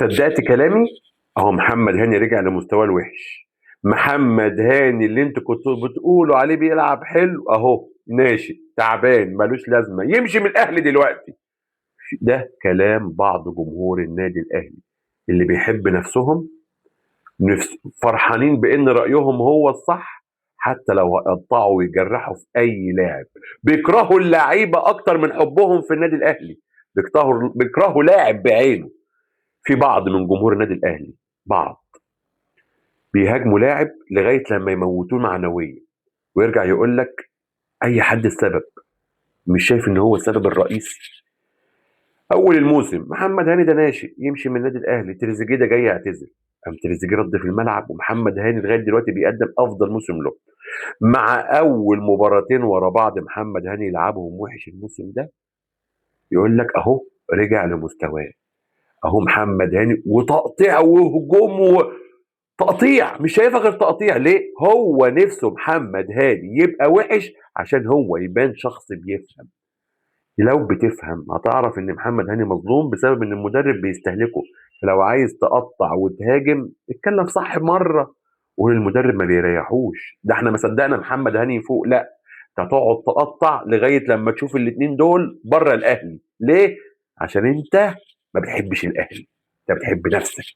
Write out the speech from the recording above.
صدقت كلامي؟ اهو محمد هاني رجع لمستواه الوحش. محمد هاني اللي انتوا كنتوا بتقولوا عليه بيلعب حلو اهو ناشئ تعبان ملوش لازمه يمشي من الاهلي دلوقتي. ده كلام بعض جمهور النادي الاهلي اللي بيحب نفسهم، فرحانين بان رايهم هو الصح، حتى لو هيقطعوا ويجرحوا في اي لاعب. بيكرهوا اللعيبه اكتر من حبهم في النادي الاهلي. بيكرهوا لاعب بعينه. في بعض من جمهور النادي الاهلي، بعض بيهاجموا لاعب لغايه لما يموتوه معنويا، ويرجع يقول لك اي حد السبب. مش شايف ان هو السبب الرئيسي؟ اول الموسم محمد هاني ده ناشئ يمشي من النادي الاهلي، تريزيجيه ده جاي يعتزل، قام تريزيجيه رد في الملعب، ومحمد هاني لغايه دلوقتي بيقدم افضل موسم له. مع اول مباراتين ورا بعض محمد هاني يلعبهم وحش الموسم ده، يقول لك اهو رجع لمستواه. اهو محمد هاني وتقطيع وهجوم، تقطيع مش شايفها غير تقطيع. ليه؟ هو نفسه محمد هاني يبقى وحش عشان هو يبان شخص بيفهم. لو بتفهم هتعرف ان محمد هاني مظلوم بسبب ان المدرب بيستهلكه. لو عايز تقطع وتهاجم اتكلم صح مره، وقول المدرب ما بيريحوش. ده احنا ما صدقنا محمد هاني يفوق، لا انت هتقعد تقطع لغايه لما تشوف الاتنين دول بره الاهلي. ليه؟ عشان انت ما بتحبش الاهلي، انت بتحب نفسك.